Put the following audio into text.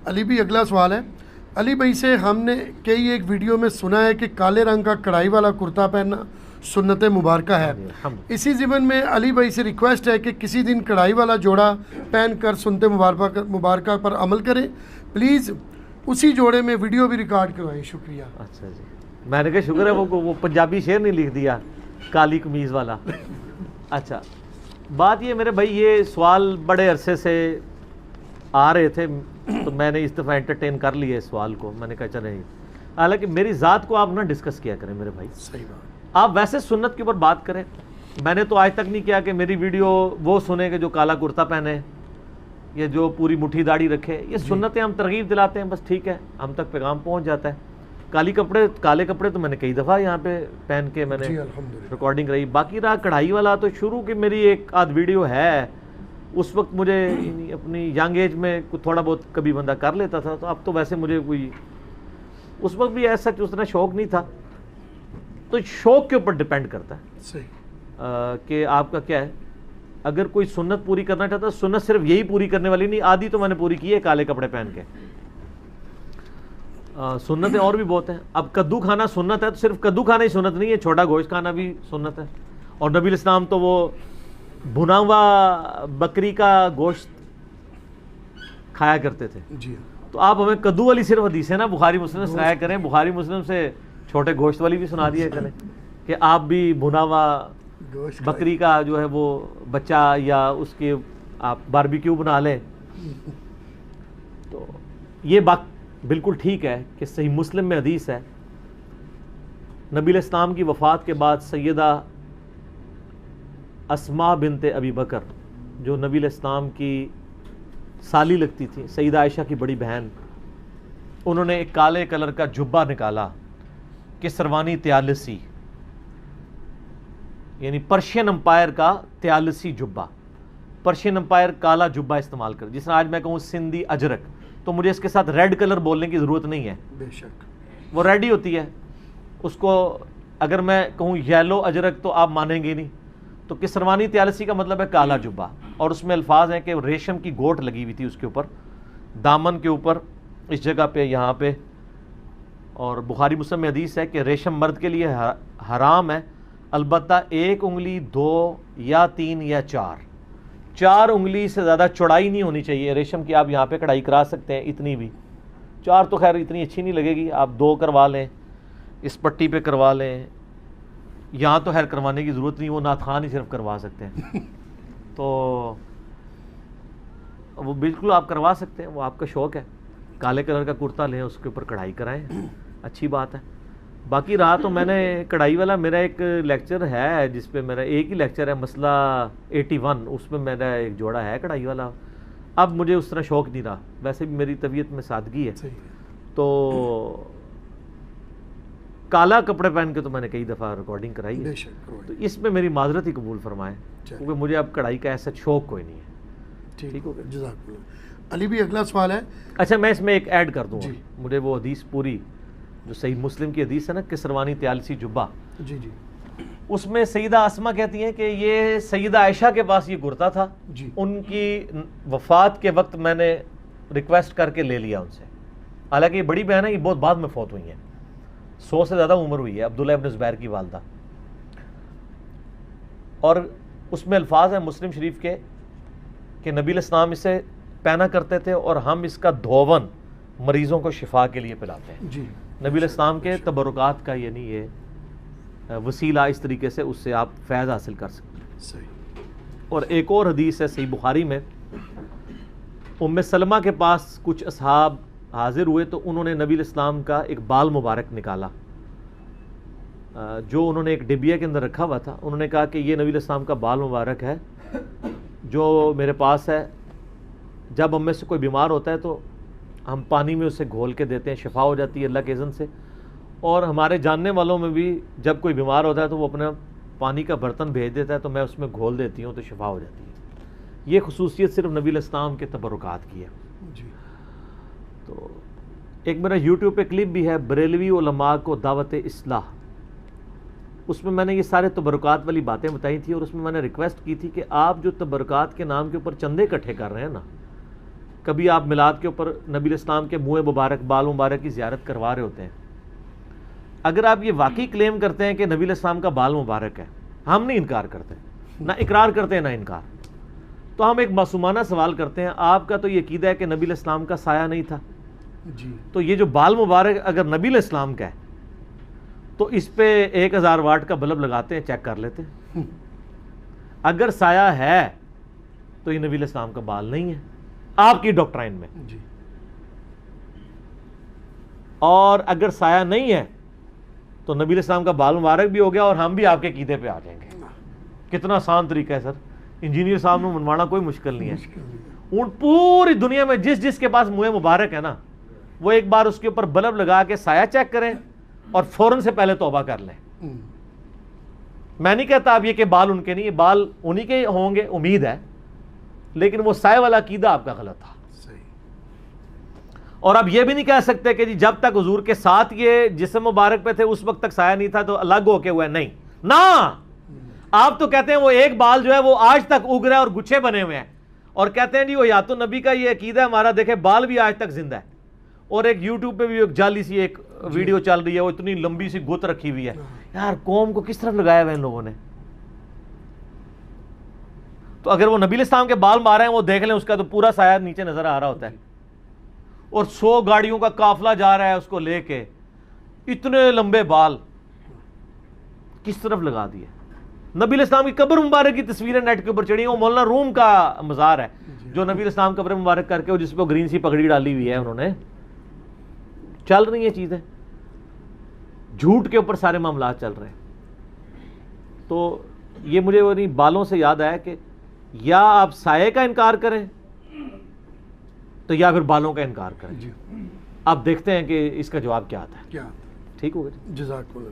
علی بھی اگلا سوال ہے. علی بھائی سے ہم نے کئی ایک ویڈیو میں سنا ہے کہ کالے رنگ کا کڑھائی والا کرتا پہننا سنت مبارکہ ہے. اسی ضمن میں علی بھائی سے ریکویسٹ ہے کہ کسی دن کڑھائی والا جوڑا پہن کر سنت مبارکہ پر عمل کریں پلیز. اسی جوڑے میں ویڈیو بھی ریکارڈ کروائیں. شکریہ. اچھا جی, میں نے کہا شکر ہے وہ پنجابی شعر نہیں لکھ دیا کالی قمیض والا. اچھا, بات یہ میرے بھائی, یہ سوال بڑے عرصے سے آ رہے تھے تو میں نے اس دفعہ انٹرٹین کر لیا اس سوال کو. میں نے کہا چلیں, حالانکہ میری ذات کو آپ نہ ڈسکس کیا کریں میرے بھائی. صحیح بات. آپ ویسے سنت کے اوپر بات کریں. میں نے تو آج تک نہیں کیا کہ میری ویڈیو وہ سنیں کہ جو کالا کرتا پہنے یا جو پوری مٹھی داڑھی رکھے. یہ سنتیں ہم ترغیب دلاتے ہیں, بس ٹھیک ہے, ہم تک پیغام پہنچ جاتا ہے. کالے کپڑے تو میں نے کئی دفعہ یہاں پہ پہن کے میں نے ریکارڈنگ کرائی. باقی رہا کڑھائی والا, تو شروع کی میری ایک آدھ ویڈیو ہے. اس وقت مجھے اپنی ینگ ایج میں تھوڑا بہت کبھی بندہ کر لیتا تھا, تو اب تو ویسے مجھے کوئی اس وقت بھی ایسا اتنا شوق نہیں تھا. تو شوق کے اوپر ڈیپینڈ کرتا ہے کہ آپ کا کیا ہے. اگر کوئی سنت پوری کرنا چاہتا ہے, سنت صرف یہی پوری کرنے والی نہیں, آدھی تو میں نے پوری کی ہے کالے کپڑے پہن کے. سنتیں اور بھی بہت ہیں. اب کدو کھانا سنت ہے تو صرف کدو کھانا ہی سنت نہیں ہے, چھوٹا گوشت کھانا بھی سنت ہے. اور نبی الاسلام تو وہ بھنا ہوا بکری کا گوشت کھایا کرتے تھے. جی. تو آپ ہمیں کدو والی صرف حدیثیں نا بخاری مسلم سنایا کریں, بخاری مسلم سے چھوٹے گوشت والی بھی سنا دیا کریں کہ آپ بھی بھنا ہوا بکری کا جو ہے وہ بچہ یا اس کے آپ باربیکیو بنا لیں. تو یہ بات بالکل ٹھیک ہے کہ صحیح مسلم میں حدیث ہے, نبی علیہ السلام کی وفات کے بعد سیدہ اسماء بنت ابی بکر, جو نبی علیہ السلام کی سالی لگتی تھی, سیدہ عائشہ کی بڑی بہن, انہوں نے ایک کالے کلر کا جبہ نکالا, کسروانی تیالسی, یعنی پرشین امپائر کا تیالسی جبہ. پرشین امپائر کالا جبہ استعمال کر, جس طرح آج میں کہوں سندھی اجرک, تو مجھے اس کے ساتھ ریڈ کلر بولنے کی ضرورت نہیں ہے. بے شک وہ ریڈ ہی ہوتی ہے. اس کو اگر میں کہوں یلو اجرک تو آپ مانیں گے نہیں. تو کسروانی تیالسی کا مطلب ہے کالا جبہ, اور اس میں الفاظ ہیں کہ ریشم کی گوٹ لگی ہوئی تھی اس کے اوپر, دامن کے اوپر, اس جگہ پہ, یہاں پہ. اور بخاری مسلم میں حدیث ہے کہ ریشم مرد کے لیے حرام ہے, البتہ 1 انگلی 2 یا 3 یا 4 انگلی سے زیادہ چوڑائی نہیں ہونی چاہیے ریشم کی. آپ یہاں پہ کڑھائی کرا سکتے ہیں اتنی بھی, 4 تو خیر اتنی اچھی نہیں لگے گی, آپ 2 کروا لیں, اس پٹی پہ کروا لیں. یہاں تو خیر کروانے کی ضرورت نہیں, وہ نعت خوان ہی صرف کروا سکتے ہیں. تو وہ بالکل آپ کروا سکتے ہیں, وہ آپ کا شوق ہے. کالے کلر کا کرتا لیں, اس کے اوپر کڑھائی کرائیں, اچھی بات ہے. باقی رہا تو میں نے کڑھائی والا, میرا ایک لیکچر ہے جس پہ میرا ایک ہی لیکچر ہے, مسئلہ 81, اس میں میرا ایک جوڑا ہے کڑھائی والا. اب مجھے اس طرح شوق نہیں رہا, ویسے بھی میری طبیعت میں سادگی ہے. تو کالا کپڑے پہن کے تو میں نے کئی دفعہ ریکارڈنگ کرائی ہے, تو اس میں میری معذرت ہی قبول فرمائیں, کیونکہ مجھے اب کڑھائی کا ایسا شوق کوئی نہیں ہے. ٹھیک ہو گیا, جزاک اللہ. علی بھی اگلا سوال ہے. اچھا, میں اس میں ایک ایڈ کر دوں, مجھے وہ حدیث پوری جو صحیح مسلم کی حدیث ہے نا, کسروانی تیالسی جبہ, جی جی, اس میں سیدہ اسماء کہتی ہیں کہ یہ سیدہ عائشہ کے پاس یہ کرتا تھا, ان کی وفات کے وقت میں نے ریکویسٹ کر کے لے لیا ان سے. حالانکہ یہ بڑی بہن ہے, یہ بہت بعد میں فوت ہوئی ہیں, 100 سے زیادہ عمر ہوئی ہے, عبداللہ ابن زبیر کی والدہ. اور اس میں الفاظ ہیں مسلم شریف کے کہ نبی علیہ السلام اسے پہنا کرتے تھے اور ہم اس کا دھون مریضوں کو شفا کے لیے پلاتے ہیں. جی, نبی علیہ السلام کے تبرکات کا یعنی یہ وسیلہ, اس طریقے سے اس سے آپ فیض حاصل کر سکتے ہیں. صحیح. اور ایک اور حدیث ہے صحیح بخاری میں, ام سلمہ کے پاس کچھ اصحاب حاضر ہوئے تو انہوں نے نبی علیہ السلام کا ایک بال مبارک نکالا, جو انہوں نے ایک ڈبیا کے اندر رکھا ہوا تھا. انہوں نے کہا کہ یہ نبی علیہ السلام کا بال مبارک ہے جو میرے پاس ہے, جب ہم میں سے کوئی بیمار ہوتا ہے تو ہم پانی میں اسے گھول کے دیتے ہیں, شفا ہو جاتی ہے اللہ کے اذن سے. اور ہمارے جاننے والوں میں بھی جب کوئی بیمار ہوتا ہے تو وہ اپنا پانی کا برتن بھیج دیتا ہے, تو میں اس میں گھول دیتی ہوں تو شفا ہو جاتی ہے. یہ خصوصیت صرف نبی علیہ السلام کے تبرکات کی ہے. جی. تو ایک میرا یوٹیوب پہ کلپ بھی ہے, بریلوی علماء کو دعوت اصلاح, اس میں نے یہ سارے تبرکات والی باتیں بتائی تھی, اور اس میں نے ریکویسٹ کی تھی کہ آپ جو تبرکات کے نام کے اوپر چندے اکٹھے کر رہے ہیں نا, کبھی آپ میلاد کے اوپر نبی علیہ السلام کے منہ مبارک بال مبارک کی زیارت کروا رہے ہوتے ہیں، اگر آپ یہ واقعی کلیم کرتے ہیں کہ نبی علیہ السلام کا بال مبارک ہے، ہم نہیں انکار کرتے، نہ اقرار کرتے ہیں نہ انکار، تو ہم ایک معصومانہ سوال کرتے ہیں، آپ کا تو یہ عقیدہ ہے کہ نبی علیہ السلام کا سایہ نہیں تھا، جی تو یہ جو بال مبارک اگر نبی علیہ السلام کا ہے تو اس پہ 1000 واٹ کا بلب لگاتے ہیں، چیک کر لیتے ہیں، اگر سایہ ہے تو یہ نبی علیہ السلام کا بال نہیں ہے آپ کی ڈاکٹرائن میں، جی اور اگر سایہ نہیں ہے تو نبی علیہ السلام کا بال مبارک بھی ہو گیا اور ہم بھی آپ کے عقیدے پہ آ جائیں گے۔ کتنا آسان طریقہ ہے سر، انجینئر صاحب نے منوانا کوئی مشکل نہیں ہے۔ ان پوری دنیا میں جس کے پاس منہ مبارک ہے نا، وہ ایک بار اس کے اوپر بلب لگا کے سایہ چیک کریں اور فوراً سے پہلے توبہ کر لیں۔ میں نہیں کہتا اب یہ کہ بال ان کے نہیں، بال انہی کے ہوں گے، امید ہے، لیکن وہ سایہ والا عقیدہ آپ کا غلط تھا۔ اور اب یہ بھی نہیں کہہ سکتے کہ جی جب تک حضور کے ساتھ یہ جسم مبارک پہ تھے اس وقت تک سایہ نہیں تھا تو الگ ہو کے ہوا ہے، نہیں نا، آپ تو کہتے ہیں وہ ایک بال جو ہے وہ آج تک اگ رہا ہے اور گچھے بنے ہوئے ہیں، اور کہتے ہیں جی وہ یا تو نبی کا یہ عقیدہ ہے ہمارا، دیکھیں بال بھی آج تک زندہ ہے، اور ایک یوٹیوب پہ بھی ایک جعلی سی ایک ویڈیو چل رہی ہے، وہ اتنی لمبی سی گت رکھی ہوئی ہے، یار قوم کو کس طرف لگایا ہوا ہے ان لوگوں نے۔ تو اگر وہ نبی علیہ السلام کے بال مارے ہیں وہ دیکھ لیں، اس کا تو پورا سایہ نیچے نظر آ رہا ہوتا ہے، اور 100 گاڑیوں کا قافلہ جا رہا ہے اس کو لے کے، اتنے لمبے بال کس طرف لگا دیے۔ نبی علیہ السلام کی قبر مبارک کی تصویریں نیٹ کے اوپر چڑھی ہیں، وہ مولانا روم کا مزار ہے جو نبی علیہ السلام قبر مبارک کر کے جس پہ گرین سی پگڑی ڈالی ہوئی ہے انہوں نے، چل رہی ہیں چیزیں، جھوٹ کے اوپر سارے معاملات چل رہے ہیں۔ تو یہ مجھے وہ نہیں بالوں سے یاد آیا کہ یا آپ سائے کا انکار کریں تو یا پھر بالوں کا انکار کریں۔ اب دیکھتے ہیں کہ اس کا جواب کیا آتا ہے۔ ٹھیک ہوگا، جزاک اللہ۔